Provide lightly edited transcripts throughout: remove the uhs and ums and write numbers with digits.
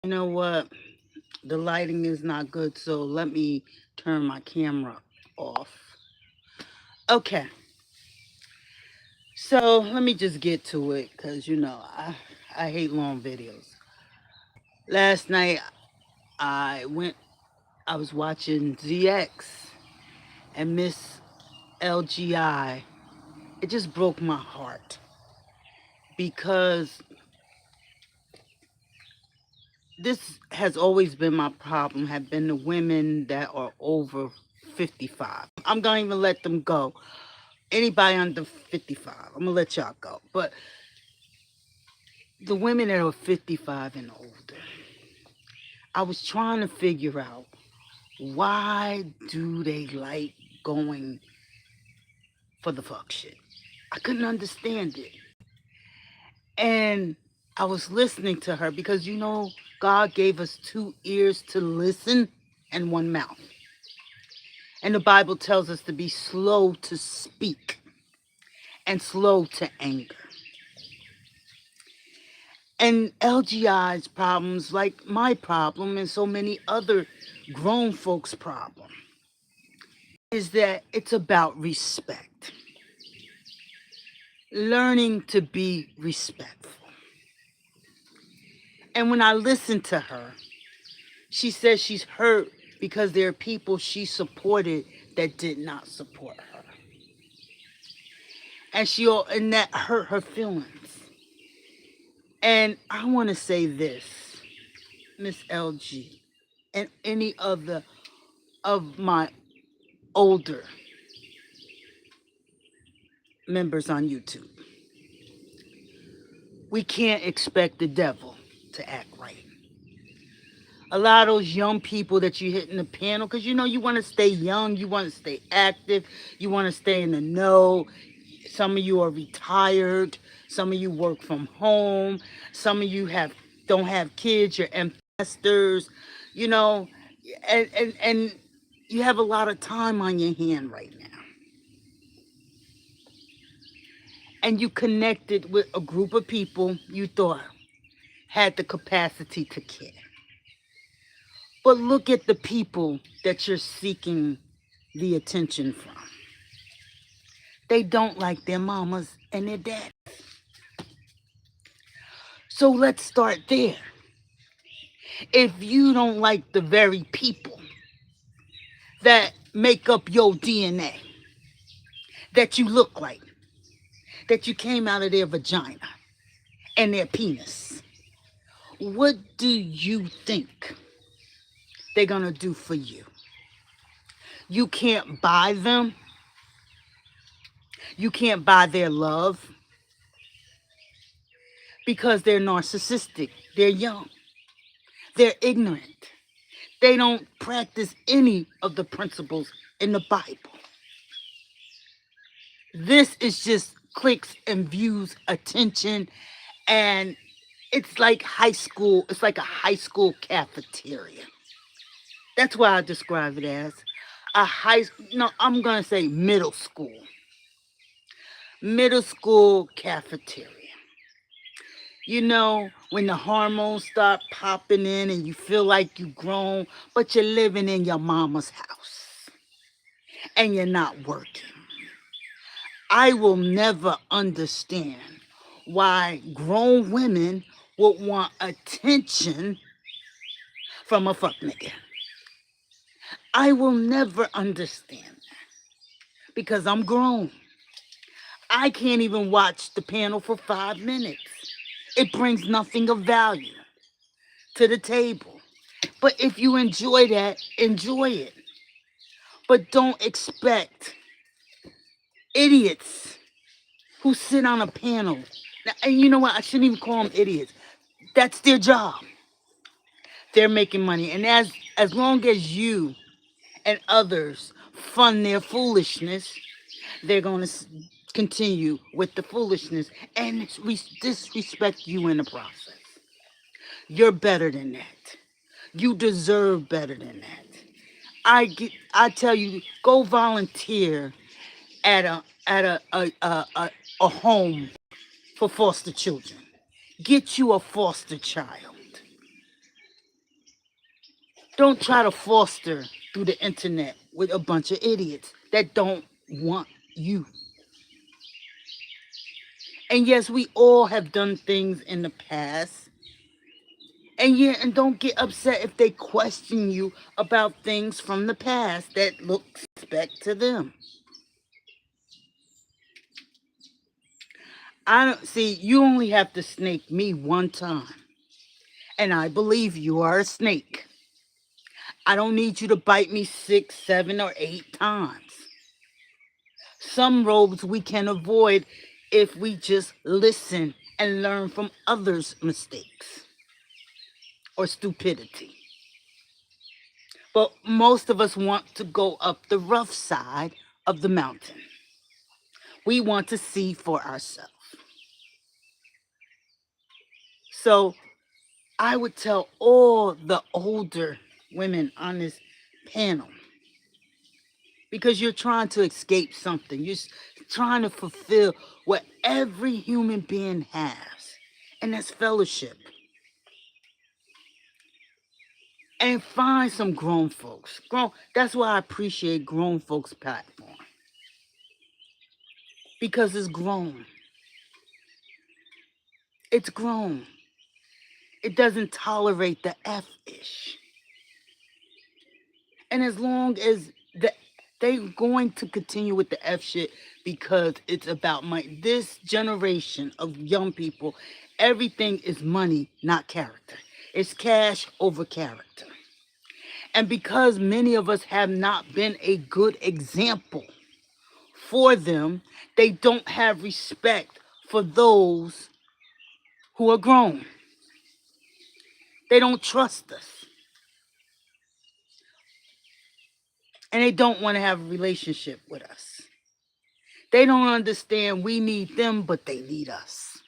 You know what? The lighting is not good, so let me turn my camera off. Okay, so let me just get to it because I hate long videos. Last night I went, I was watching ZX and Miss LGI. It just broke my heart because this has always been my problem, have been the women that are over 55. I'm gonna even let them go. Anybody under 55, I'm gonna let y'all go. But the women that are 55 and older, I was trying to figure out why do they like going for the fuck shit. I couldn't understand it. And I was listening to her because God gave us two ears to listen and one mouth. And the Bible tells us to be slow to speak and slow to anger. And LGI's problems, like my problem and so many other grown folks' problem, is that it's about respect. Learning to be respectful. And when I listen to her, she says she's hurt because there are people she supported that did not support her. And that hurt her feelings. And I want to say this, Miss LG, and any other of my older members on YouTube. We can't expect the devil to act right. A lot of those young people that you hit in the panel, because you want to stay young, you want to stay active, you want to stay in the know. Some of you are retired, some of you work from home, some of you don't have kids, you're investors, you know, and you have a lot of time on your hand right now. And you connected with a group of people you thought had the capacity to care. But look at the people that you're seeking the attention from. They don't like their mamas and their dads. So let's start there. If you don't like the very people that make up your DNA, that you look like, that you came out of their vagina and their penis, what do you think they're gonna do for you? You can't buy them. You can't buy their love because they're narcissistic. They're young. They're ignorant. They don't practice any of the principles in the Bible. This is just clicks and views, attention, and it's like high school. It's like a high school cafeteria. That's why I describe it as I'm going to say middle school. Middle school cafeteria. When the hormones start popping in and you feel like you've grown, but you're living in your mama's house and you're not working. I will never understand why grown women would want attention from a fuck nigga. I will never understand that because I'm grown. I can't even watch the panel for 5 minutes. It brings nothing of value to the table. But if you enjoy that, enjoy it. But don't expect idiots who sit on a panel. Now, and you know what? I shouldn't even call them idiots. That's their job. They're making money. And as long as you and others fund their foolishness, they're going to continue with the foolishness and disrespect you in the process. You're better than that. You deserve better than that. I tell you, go volunteer at a home for foster children. Get you a foster child. Don't try to foster through the internet with a bunch of idiots that don't want you. And yes, we all have done things in the past. And yeah, and don't get upset if they question you about things from the past that look suspect to them. I don't see you only have to snake me one time. And I believe you are a snake. I don't need you to bite me 6, 7, or 8 times. Some roads we can avoid if we just listen and learn from others' mistakes or stupidity. But most of us want to go up the rough side of the mountain. We want to see for ourselves. So I would tell all the older women on this panel, because you're trying to escape something. You're trying to fulfill what every human being has, and that's fellowship. And find some grown folks. That's why I appreciate grown folks platform, because it's grown. It's grown. It doesn't tolerate the F-ish. And as long as they're going to continue with the F shit because it's about money. This generation of young people, everything is money, not character. It's cash over character. And because many of us have not been a good example for them, they don't have respect for those who are grown. They don't trust us. And they don't want to have a relationship with us. They don't understand we need them, but they need us.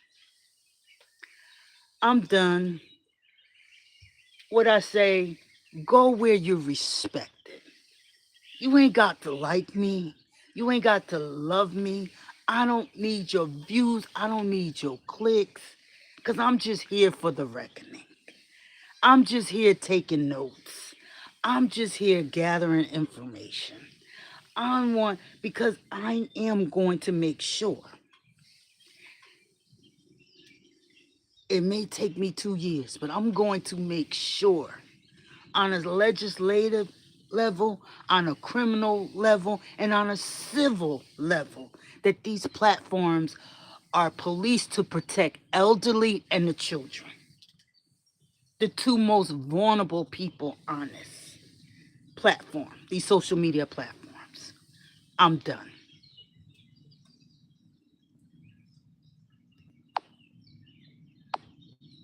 I'm done. What I say, go where you're respected. You ain't got to like me. You ain't got to love me. I don't need your views. I don't need your clicks. Because I'm just here for the reckoning. I'm just here taking notes. I'm just here gathering information. Because I am going to make sure. It may take me 2 years, but I'm going to make sure on a legislative level, on a criminal level, and on a civil level that these platforms are policed to protect elderly and the children, the two most vulnerable people on this platform, these social media platforms. I'm done.